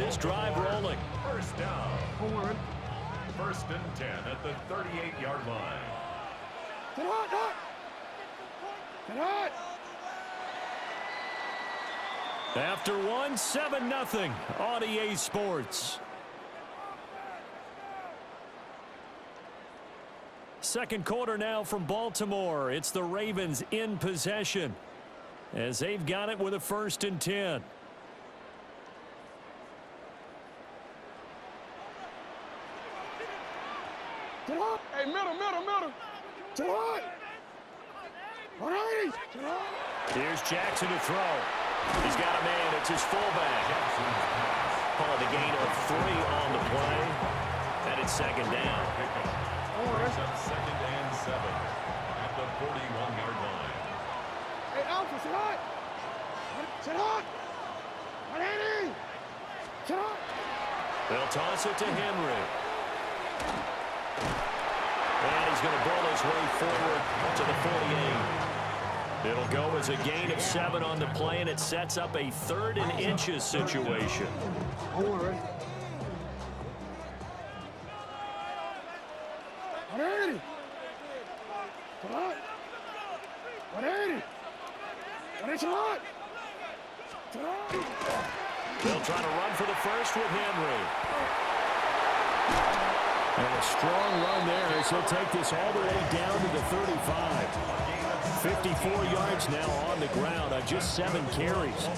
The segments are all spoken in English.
this drive rolling. First down. First and 10 at the 38-yard line. Get hot! After one, 7-0 on EA Sports. Second quarter now from Baltimore. It's the Ravens in possession as they've got it with a 1st and 10. Get hot! Hey, middle! Get hot! 180! Get hot! Here's Jackson to throw. He's got a man. It's his fullback. Calling a gain of 3 on the play. And it's second down. Brings up 2nd and 7 at the 41-yard line. Hey, Alpha, sit hot! Sit hot! 180! Sit hot! They'll toss it to Henry. And he's going to ball his way forward to the 48. It'll go as a gain of 7 on the play, and it sets up a 3rd and inches situation. Hold on, ready? 180! Come on! 180! 180, come on! Come on! They'll try to run for the first with Henry. And a strong run there as he'll take this all the way down to the 35. 54 yards now on the ground on just 7 carries.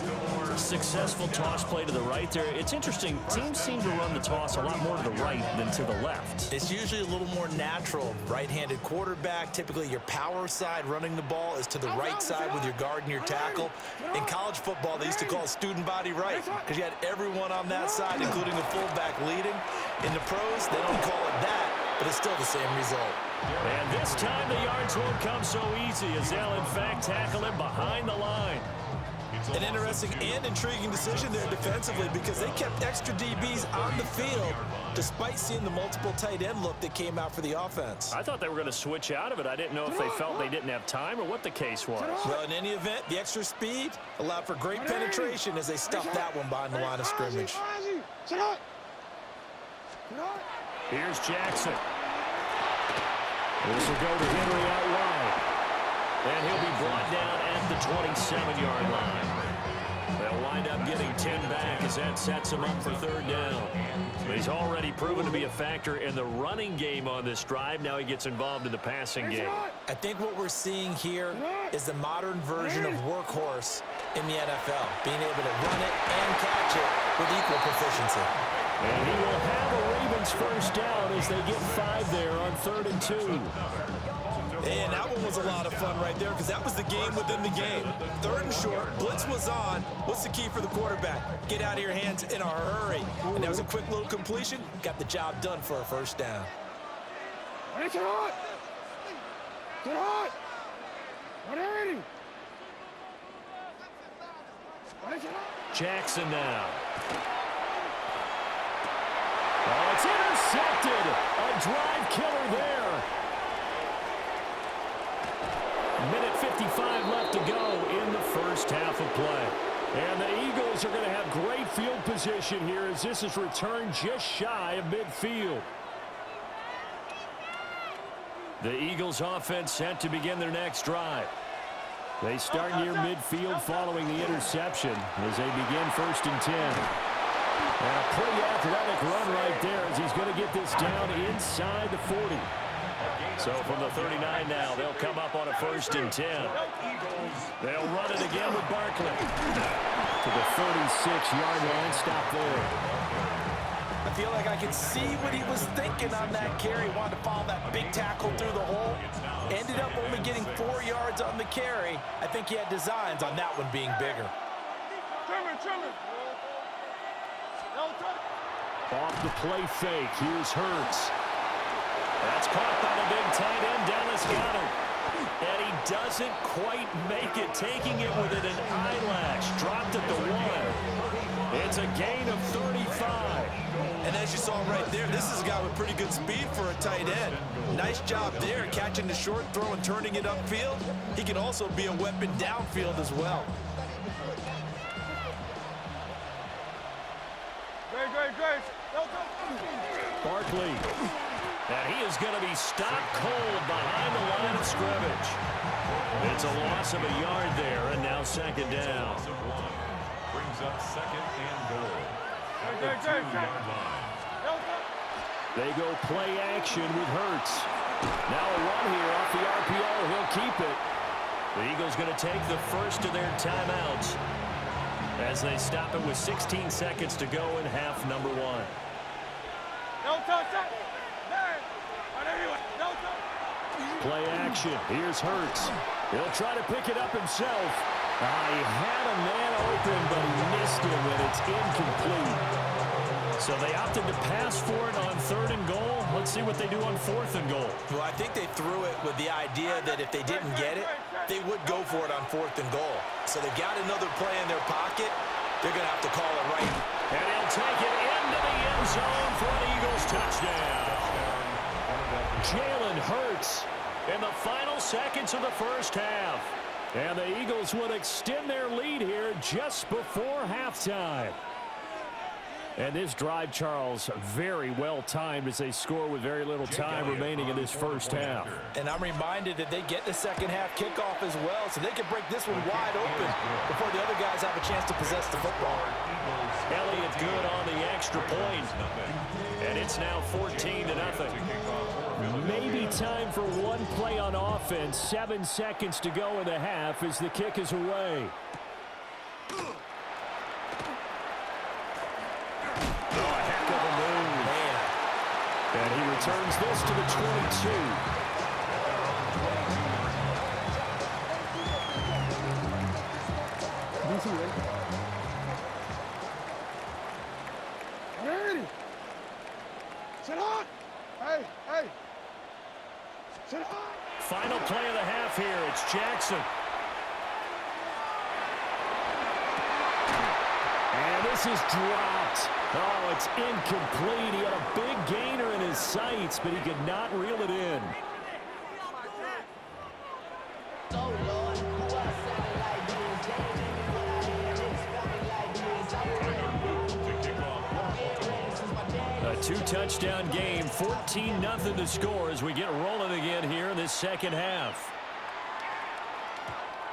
Successful toss play to the right there. It's interesting. Teams seem to run the toss a lot more to the right than to the left. It's usually a little more natural. Right-handed quarterback, typically your power side running the ball is to the right side with your guard and your tackle. In college football, they used to call it student body right because you had everyone on that side, including the fullback leading. In the pros, they don't call it that, but it's still the same result. And this time the yards won't come so easy as they'll in fact tackle him behind the line. An interesting and intriguing decision there defensively because they kept extra DBs on the field despite seeing the multiple tight end look that came out for the offense. I thought they were going to switch out of it. I didn't know if they felt they didn't have time or what the case was. Well, in any event, the extra speed allowed for great penetration as they stuffed that one behind the line of scrimmage. Here's Jackson. This will go to Henry out wide. And he'll be brought down at the 27-yard line. They'll wind up getting 10 back as that sets him up for 3rd down. He's already proven to be a factor in the running game on this drive. Now he gets involved in the passing game. I think what we're seeing here is the modern version of workhorse in the NFL, being able to run it and catch it with equal proficiency. And he will have a Ravens 1st down as they get 5 there on 3rd and 2. And that one was a lot of fun right there because that was the game within the game. 3rd and short, blitz was on. What's the key for the quarterback? Get out of your hands in a hurry. And that was a quick little completion. Got the job done for a 1st down. Get hot! Get hot! 180! Jackson now. Oh, it's intercepted. A drive killer there. Minute 55 left to go in the 1st half of play. And the Eagles are going to have great field position here as this is returned just shy of midfield. The Eagles offense set to begin their next drive. They start near midfield following the interception as they begin 1st and 10. And a pretty athletic run right there as he's going to get this down inside the 40. So from the 39 now, they'll come up on a 1st and 10. They'll run it again with Barkley. To the 36-yard line, stop there. I feel like I can see what he was thinking on that carry. Wanted to follow that big tackle through the hole. Ended up only getting 4 yards on the carry. I think he had designs on that one being bigger. Off the play fake, here's Hurts. That's caught by the big tight end, Dallas Goedert. And he doesn't quite make it, taking it within an eyelash. Dropped at the 1. It's a gain of 35. And as you saw right there, this is a guy with pretty good speed for a tight end. Nice job there, catching the short throw and turning it upfield. He can also be a weapon downfield as well. Barkley. And he is going to be stopped cold behind the line of scrimmage. It's a loss of a yard there, and now second down. Brings up second and goal. At the 2-yard line. They go play action with Hurts. Now a run here off the RPO. He'll keep it. The Eagles going to take the first of their timeouts as they stop it with 16 seconds to go in half number one. Play action. Here's Hurts. He'll try to pick it up himself. He had a man open, but he missed him, and it's incomplete. So they opted to pass for it on 3rd and goal. Let's see what they do on 4th and goal. Well, I think they threw it with the idea that if they didn't get it, they would go for it on 4th and goal. So they've got another play in their pocket. They're going to have to call it right. And he'll take it into the end zone for an Eagles touchdown. Jalen Hurts in the final seconds of the first half. And the Eagles would extend their lead here just before halftime. And this drive, Charles, very well timed as they score with very little time remaining in this first half. And I'm reminded that they get the second half kickoff as well, so they can break this one wide open before the other guys have a chance to possess the football. Elliott good on the extra point. And it's now 14-0. Maybe time for one play on offense. 7 seconds to go in the half as the kick is away. And he returns this to the 22. Ready. Sit up. Hey. Sit up. Final play of the half here. It's Jackson. And this is dropped. Oh, it's incomplete. He had a big gainer in his sights, but he could not reel it in. A 2-touchdown game, 14-0 to score as we get rolling again here in this second half.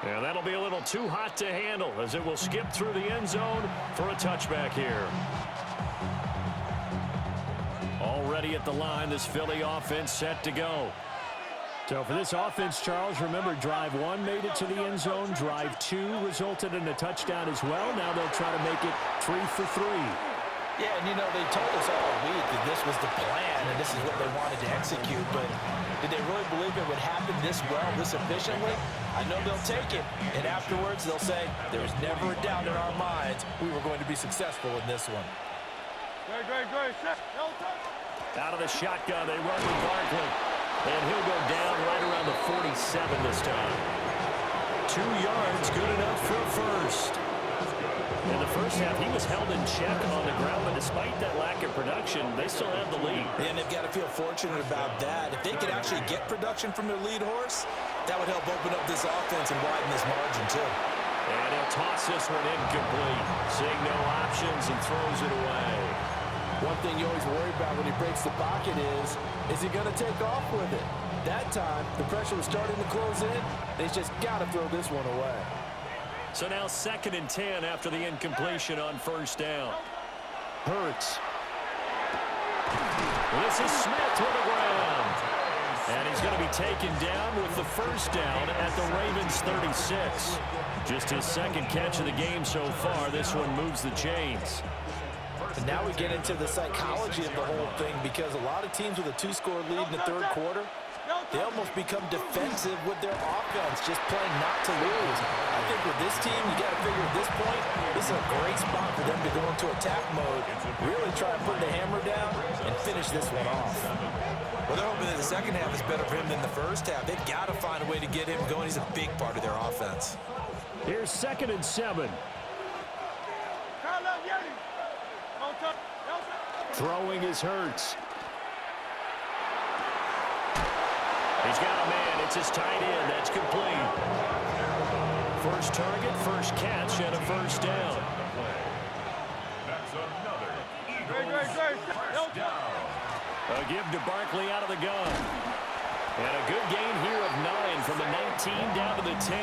And that'll be a little too hot to handle as it will skip through the end zone for a touchback here. Already at the line, this Philly offense set to go. So for this offense, Charles, remember drive 1 made it to the end zone. Drive 2 resulted in a touchdown as well. Now they'll try to make it 3 for 3. Yeah, and, they told us all week that this was the plan and this is what they wanted to execute, but did they really believe it would happen this well, this efficiently? I know they'll take it, and afterwards they'll say, there was never a doubt in our minds we were going to be successful in this one. Great. Out of the shotgun, they run with Barkley, and he'll go down right around the 47 this time. 2 yards, good enough for a first. In the first half, he was held in check on the ground, but despite that lack of production, they still have the lead. And they've got to feel fortunate about that. If they could actually get production from their lead horse, that would help open up this offense and widen this margin, too. And he'll toss this one incomplete, seeing no options and throws it away. One thing you always worry about when he breaks the pocket is he going to take off with it? That time, the pressure was starting to close in, and he's just got to throw this one away. So now 2nd and 10 after the incompletion on first down. Hurts. This is Smith to the ground. And he's going to be taken down with the first down at the Ravens 36. Just his 2nd catch of the game so far. This one moves the chains. And now we get into the psychology of the whole thing, because a lot of teams with a 2-score lead in the 3rd quarter, they almost become defensive with their offense, just playing not to lose. I think with this team, you got to figure at this point, this is a great spot for them to go into attack mode, really try and put the hammer down and finish this one off. Well, they're hoping that the second half is better for him than the first half. They've got to find a way to get him going. He's a big part of their offense. Here's 2nd and 7. Throwing is Hurts. He's got a man. It's his tight end. That's complete. First target, first catch, and a first down. That's another First down. A give to Barkley out of the gun. And a good gain here of 9 from the 19 down to the 10.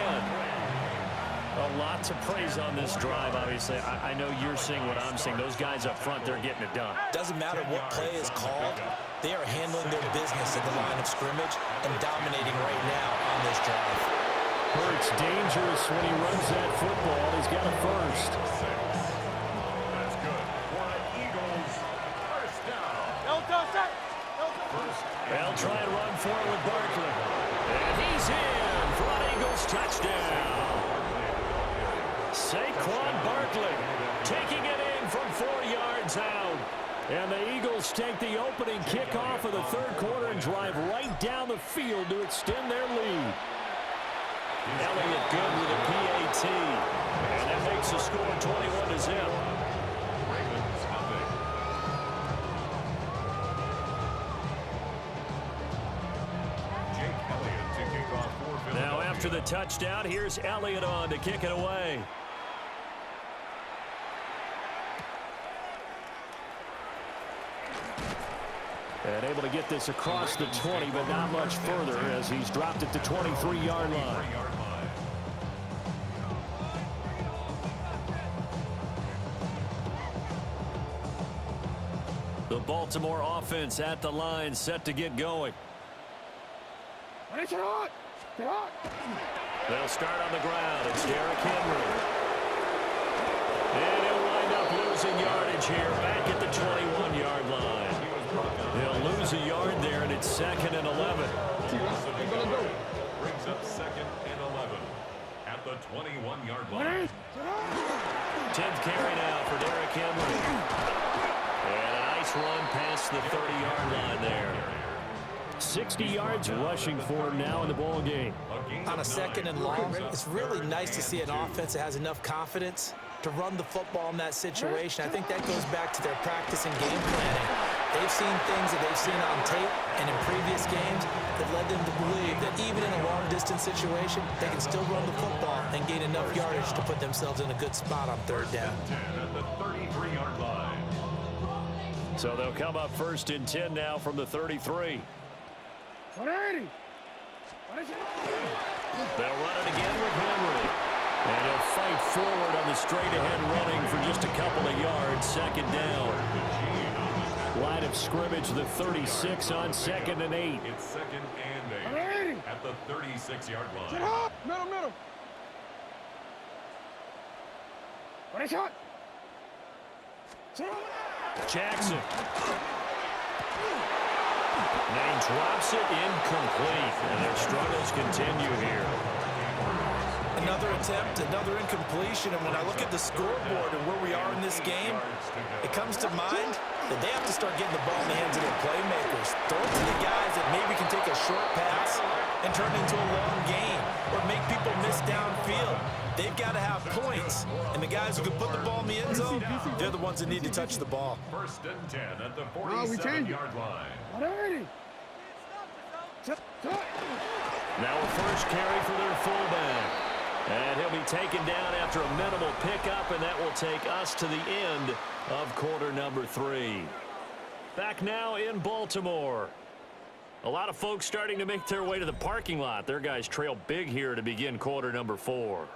A lot to praise on this drive, obviously. I know you're seeing what I'm seeing. Those guys up front, they're getting it done. Doesn't matter what play is called. They are handling their business at the line of scrimmage and dominating right now on this drive. Hurts dangerous when he runs that football. He's got a first. That's good for the Eagles. First down. They'll try and run for it with Barkley. And he's in for an Eagles touchdown. Saquon Barkley taking it in from 4 yards out. And the Eagles take the opening kickoff of the third quarter and drive right down the field to extend their lead. Elliott good with a PAT. And that makes the score 21-0. Ravens nothing. Jake Elliott to kick off for Philadelphia. Now after the touchdown, here's Elliott on to kick it away. And able to get this across the 20, but not much further as he's dropped it to 23-yard line. The Baltimore offense at the line, set to get going. They'll start on the ground. It's Derrick Henry. And he'll wind up losing yardage here back at the 21-yard line. He'll lose a yard there, and it's 2nd and 11. Brings up 2nd and 11 at the 21-yard line. 10th carry now for Derrick Henry. And a nice run past the 30-yard line there. 60 yards rushing for him now in the ball game. On a 2nd and long, it's really nice to see an offense that has enough confidence to run the football in that situation. I think that goes back to their practice and game planning. They've seen things that they've seen on tape and in previous games that led them to believe that even in a long-distance situation, they can still run the football and gain enough yardage to put themselves in a good spot on 3rd down. 10 at the 33-yard line. So they'll come up 1st and 10 now from the 33. They'll run it again with Henry. And he'll fight forward on the straight-ahead running for just a couple of yards. 2nd down. Line of scrimmage, the 36 on 2nd and 8. It's 2nd and 8 at the 36-yard line. Middle. Jackson. And he drops it incomplete. And their struggles continue here. Another attempt, another incompletion, and when I look at the scoreboard and where we are in this game, it comes to mind that they have to start getting the ball in the hands of their playmakers. Throw it to the guys that maybe can take a short pass and turn it into a long gain or make people miss downfield. They've got to have points, and the guys who can put the ball in the end zone, they're the ones that need to touch the ball. 1st and 10 at the 47-yard line. Now a first carry for their fullback. And he'll be taken down after a minimal pickup, and that will take us to the end of quarter number 3. Back now in Baltimore. A lot of folks starting to make their way to the parking lot. Their guys trail big here to begin quarter number 4.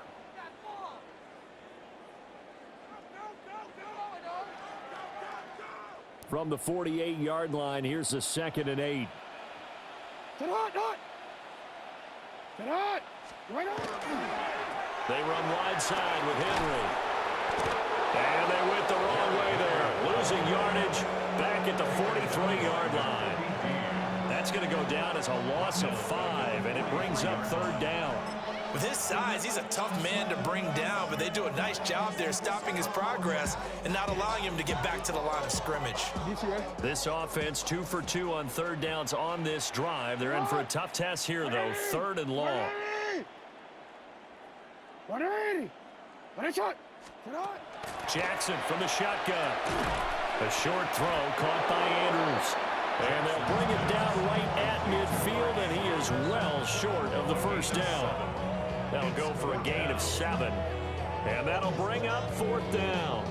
From the 48-yard line, here's the 2nd and 8. They run wide side with Henry. And they went the wrong way there. Losing yardage back at the 43-yard line. That's going to go down as a loss of 5, and it brings up 3rd down. With his size, he's a tough man to bring down, but they do a nice job there stopping his progress and not allowing him to get back to the line of scrimmage. This offense 2 for 2 on 3rd downs on this drive. They're in for a tough test here, though. 3rd and long. Jackson from the shotgun. A short throw caught by Andrews. And they'll bring it down right at midfield, and he is well short of the 1st down. That'll go for a gain of 7. And that'll bring up 4th down.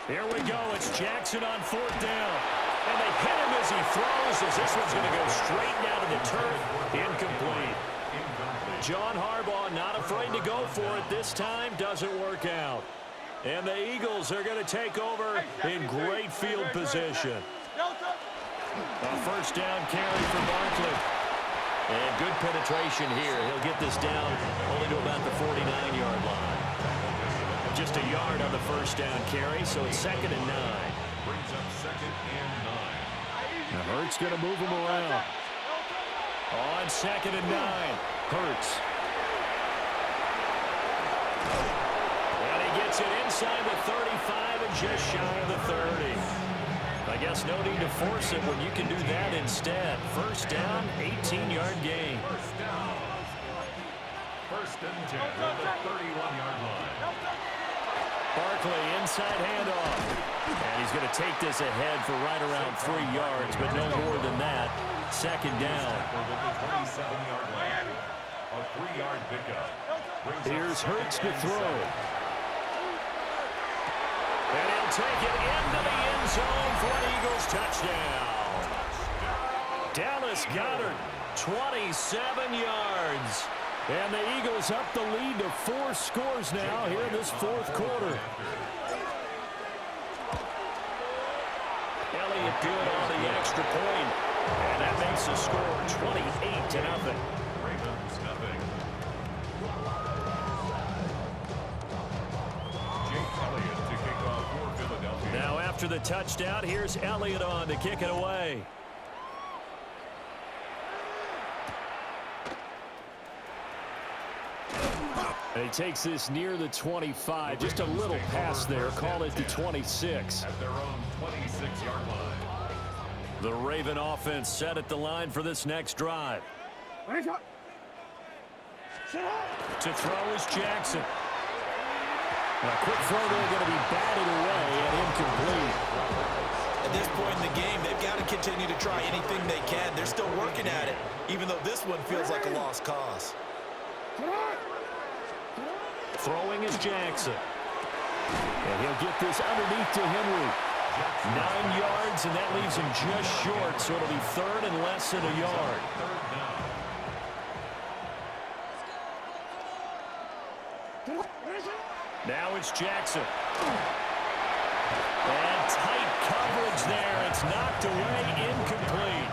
Here we go. It's Jackson on 4th down. And they hit him as he throws, as this one's going to go straight down to the turf. Incomplete. John Harbaugh not afraid to go for it. This time doesn't work out. And the Eagles are going to take over in great field position. A 1st down carry for Barkley. And good penetration here. He'll get this down only to about the 49-yard line. Just a yard on the 1st down carry, so it's 2nd and 9. Brings up 2nd and 9. Now Hurts going to move him around. On 2nd and 9, Hurts. And he gets it inside the 35 and just shy of the 30. I guess no need to force it when you can do that instead. 1st down, 18-yard gain. 1st down. 1st and 10 at the 31-yard line. Barkley inside handoff. And he's going to take this ahead for right around 3 yards, but no more than that. 2nd down. Over the 27-yard line. A 3-yard pickup. Here's Hurts to throw. And he'll take it into the end zone for an Eagles touchdown. Dallas Goedert, 27 yards. And the Eagles up the lead to 4 scores now here in this 4th quarter. Elliott good on the extra point. And that makes the score 28-0. Ravens nothing. Jake Elliott to kick off for Philadelphia. Now after the touchdown, here's Elliott on to kick it away. And he takes this near the 25. Just a little pass there. Call it the 26. At their own 26-yard line. The Raven offense set at the line for this next drive. To throw is Jackson. A quick throw there going to be batted away and incomplete. At this point in the game, they've got to continue to try anything they can. They're still working at it, even though this one feels like a lost cause. Throwing is Jackson. And he'll get this underneath to Henry. 9 yards, and that leaves him just short, so it'll be 3rd and less than a yard. Now it's Jackson. And tight coverage there. It's knocked away, incomplete.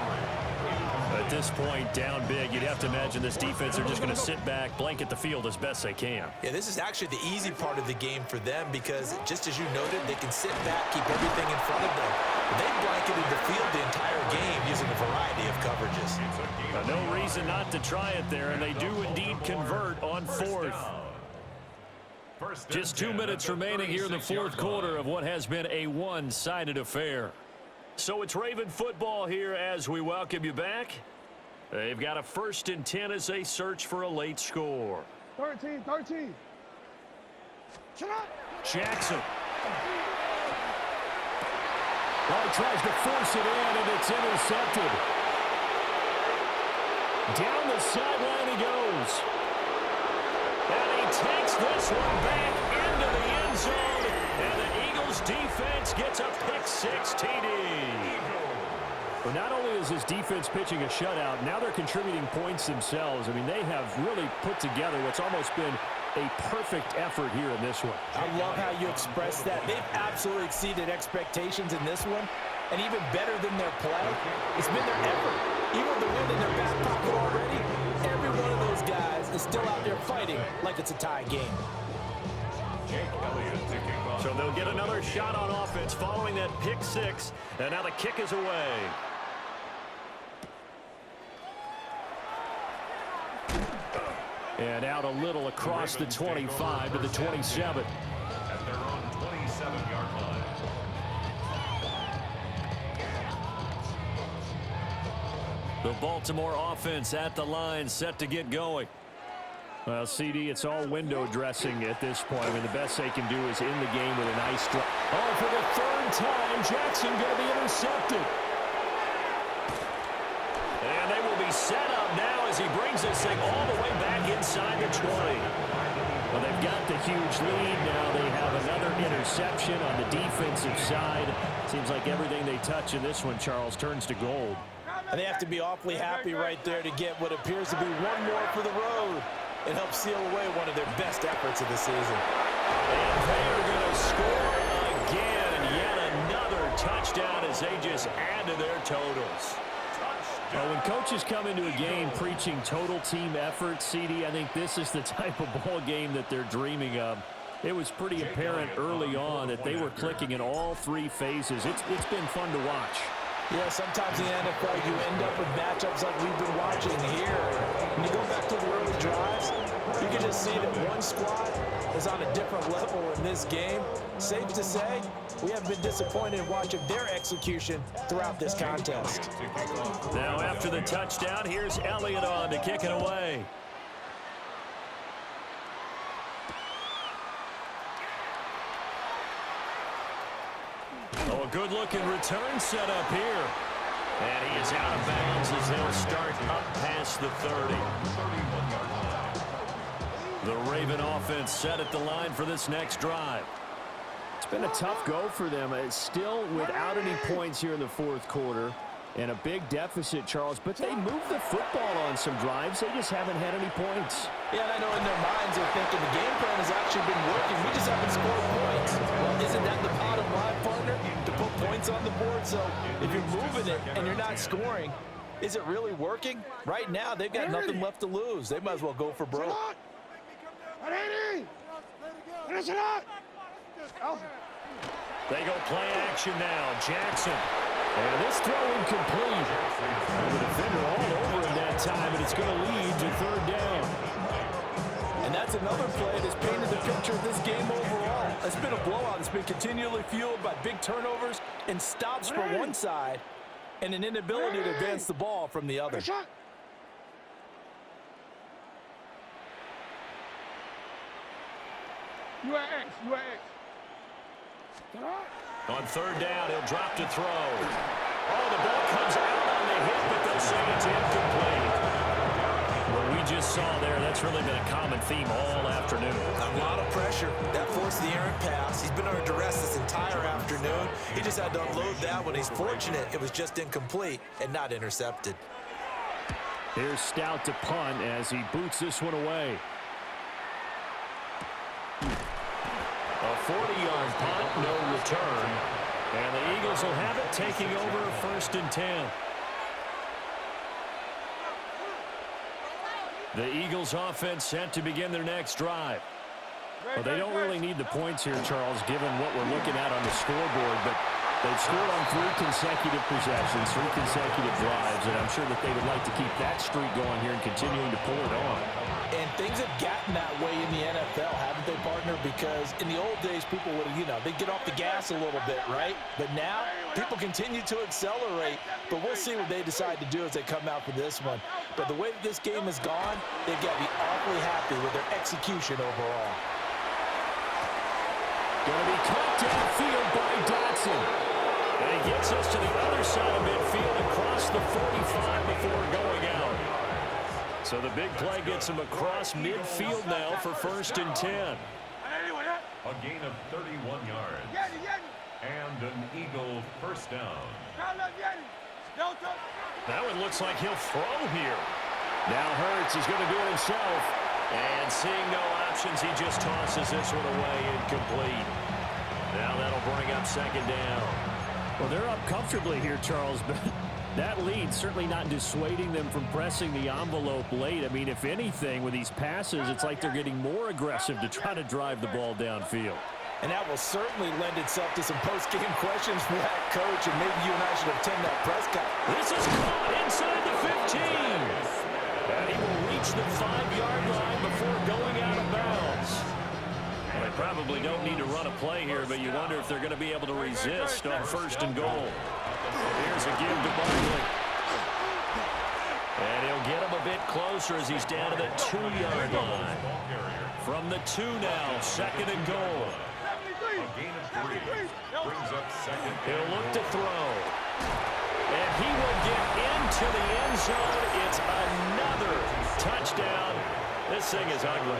At this point, down big, you'd have to imagine this defense are just going to sit back, blanket the field as best they can. Yeah, this is actually the easy part of the game for them because, just as you noted, they can sit back, keep everything in front of them. But they've blanketed the field the entire game using a variety of coverages. No reason not to try it there, and they do indeed convert on 4th. Just 2 minutes remaining here in the 4th quarter of what has been a one-sided affair. So it's Raven football here as we welcome you back. They've got a 1st and 10 as they search for a late score. 13. Jackson. Well, he tries to force it in, and it's intercepted. Down the sideline he goes. And he takes this one back into the end zone. And the Eagles defense gets a pick-6 TD. But not only is his defense pitching a shutout, now they're contributing points themselves. I mean, they have really put together what's almost been a perfect effort here in this one. I love how you express that. They've absolutely exceeded expectations in this one. And even better than their play, it's been their effort. Even with the win in their back pocket already, every one of those guys is still out there fighting like it's a tie game. Jake Elliott to kick off. So they'll get another shot on offense following that pick-6. And now the kick is away. And out a little across the 25 to the 27. At their own 27-yard line. The Baltimore offense at the line, set to get going. Well, CD, it's all window dressing at this point. I mean, the best they can do is in the game with a nice drive. Oh, for the 3rd time, Jackson going to be intercepted. And they will be set up now as he brings this thing all the way back inside the 20. Well, they've got the huge lead. Now they have another interception on the defensive side. Seems like everything they touch in this one, Charles, turns to gold. And they have to be awfully happy right there to get what appears to be one more for the road. It helps seal away one of their best efforts of the season. And they are going to score again. Yet another touchdown as they just add to their totals. Well, when coaches come into a game preaching total team effort, CD, I think this is the type of ball game that they're dreaming of. It was pretty apparent early on that they were clicking in all three phases. It's been fun to watch. Yeah, sometimes in the NFL you end up with matchups like we've been watching here. When you go back to the early drives, you can just see that one squad is on a different level in this game. Safe to say, we haven't been disappointed in watching their execution throughout this contest. Now after the touchdown, here's Elliott on to kick it away. Oh, a good-looking return set up here. And he is out of bounds as they'll start up past the 30. The Raven offense set at the line for this next drive. It's been a tough go for them. It's still without any points here in the fourth quarter. And a big deficit, Charles. But they moved the football on some drives. They just haven't had any points. Yeah, and I know in their minds they're thinking the game plan has actually been working. We just haven't scored points. Well, isn't that the bottom line, partner? To put points on the board. So if you're moving it and you're not scoring, is it really working? Right now, they've got nothing left to lose. They might as well go for broke. They go play action now. Jackson. And this throw incomplete. The defender all over him that time, and it's going to lead to third down. And that's another play that's painted the picture of this game overall. It's been a blowout. It's been continually fueled by big turnovers and stops for one side and an inability to advance the ball from the other. You are X. On third down, he'll drop to throw. Oh, the ball comes out on the hit, but they'll say it's incomplete. What we just saw there, that's really been a common theme all afternoon. A lot of pressure. That forced the errant pass. He's been under duress this entire afternoon. He just had to unload that one. He's fortunate it was just incomplete and not intercepted. Here's Stout to punt as he boots this one away. A 40-yard punt, no return. And the Eagles will have it, taking over first and 10. The Eagles offense set to begin their next drive. Well, they don't really need the points here, Charles, given what we're looking at on the scoreboard, but they've scored on 3 consecutive possessions, 3 consecutive drives, and I'm sure that they would like to keep that streak going here and continuing to pull it on. And things have gotten that way in the NFL, haven't they, partner? Because in the old days, people would, they'd get off the gas a little bit, right? But now, people continue to accelerate. But we'll see what they decide to do as they come out for this one. But the way that this game has gone, they've got to be awfully happy with their execution overall. Going to be caught downfield by Dotson. And he gets us to the other side of midfield across the 45 before going out. So the big play gets him across midfield now for first and 10. A gain of 31 yards. And an Eagle first down. That one looks like he'll throw here. Now Hurts is going to do it himself. And seeing no options, he just tosses this one away incomplete. Now that'll bring up second down. Well, they're up comfortably here, Charles, but that lead certainly not dissuading them from pressing the envelope late. I mean, if anything, with these passes, it's like they're getting more aggressive to try to drive the ball downfield. And that will certainly lend itself to some post-game questions for that coach, and maybe you and I should attend that press conference. This is caught inside the 15. And he will reach the 5-yard line before going out of bounds. Well, they probably don't need to run a play here, but you wonder if they're going to be able to resist on first and goal. Here's a give to Barkley. And he'll get him a bit closer as he's down to the 2-yard line. From the 2 now, second and goal. A gain of 3 brings up second. He'll look to throw. And he will get into the end zone. It's another thing is ugly.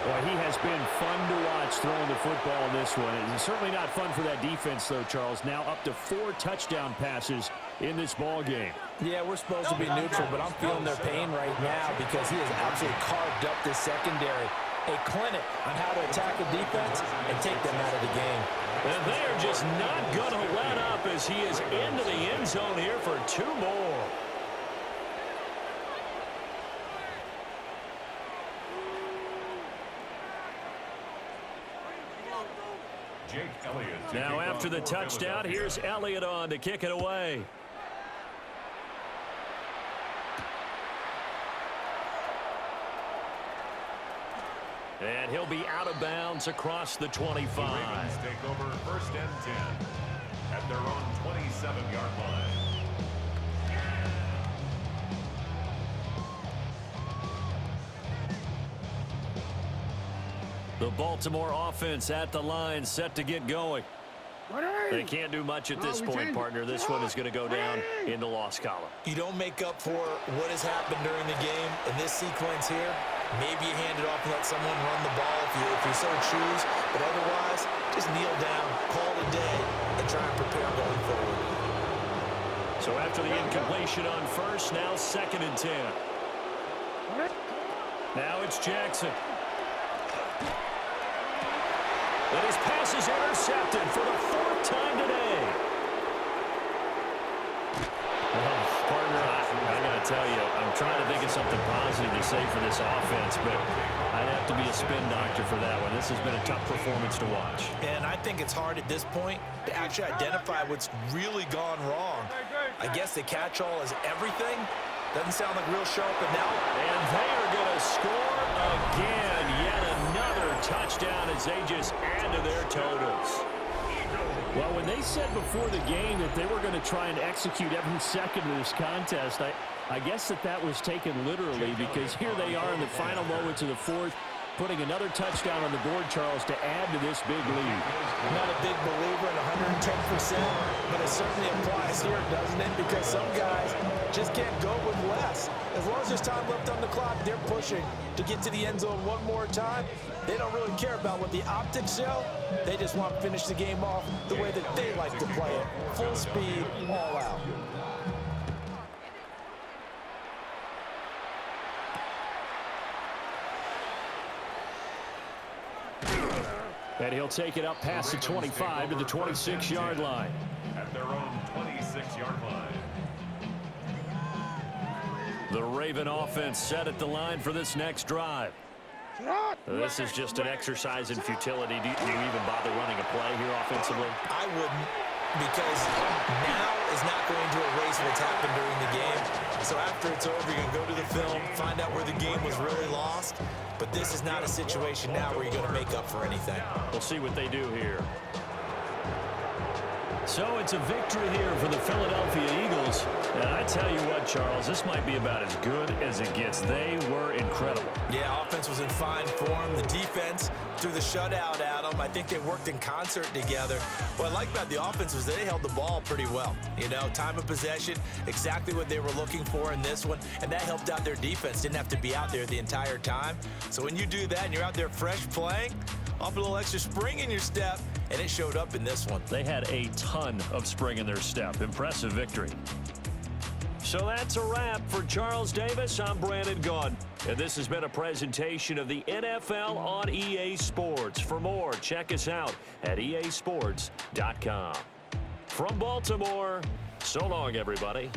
Boy, he has been fun to watch throwing the football in this one. It's certainly not fun for that defense, though, Charles. Now up to 4 touchdown passes in this ball game. Yeah, we're supposed to be neutral, but I'm feeling their pain right now because he has absolutely carved up this secondary. A clinic on how to attack a defense and take them out of the game. And they are just not going to let up as he is into the end zone here for 2 more. Now after the touchdown, here's Elliott on to kick it away. And he'll be out of bounds across the 25. The Ravens take over 1st and 10 at their own 27-yard line. The Baltimore offense at the line, set to get going. They can't do much at this point, partner. This one is going to go down in the loss column. You don't make up for what has happened during the game in this sequence here. Maybe you hand it off and let someone run the ball if you so choose. But otherwise, just kneel down, call it a day, and try and prepare going forward. So after the incompletion on first, now 2nd and 10. Now it's Jackson. And his pass is intercepted for the 4th time today. Well, partner, I got to tell you, I'm trying to think of something positive to say for this offense, but I'd have to be a spin doctor for that one. This has been a tough performance to watch. And I think it's hard at this point to actually identify what's really gone wrong. I guess the catch-all is everything. Doesn't sound like real sharp enough. And they are going to score again. Yet another touchdown as they just add to their totals. Well, when they said before the game that they were going to try and execute every second of this contest, I guess that was taken literally, because here they are in the final moments of the 4th, putting another touchdown on the board, Charles, to add to this big lead. Not a big believer in 110%, but it certainly applies here, doesn't it? Because some guys just can't go with less. As long as there's time left on the clock, they're pushing to get to the end zone one more time. They don't really care about what the optics show. They just want to finish the game off the way that they like to play it. Full speed, all out. And he'll take it up past the 25 to the 26-yard line. At their own 26-yard line. The Raven offense set at the line for this next drive. This is just an exercise in futility. Do you even bother running a play here offensively? I wouldn't, because now is not going to erase what's happened during the game. So after it's over, you can go to the film, find out where the game was really lost. But this is not a situation now where you're going to make up for anything. We'll see what they do here. So it's a victory here for the Philadelphia Eagles. And I tell you what, Charles, this might be about as good as it gets. They were incredible. Yeah, offense was in fine form. The defense threw the shutout at them. I think they worked in concert together. What I like about the offense was they held the ball pretty well. You know, time of possession, exactly what they were looking for in this one. And that helped out their defense. Didn't have to be out there the entire time. So when you do that and you're out there fresh playing, off a little extra spring in your step, and it showed up in this one. They had a ton of spring in their step. Impressive victory. So that's a wrap for Charles Davis. I'm Brandon Gaudin, and this has been a presentation of the NFL on EA Sports. For more, check us out at easports.com. From Baltimore, so long, everybody.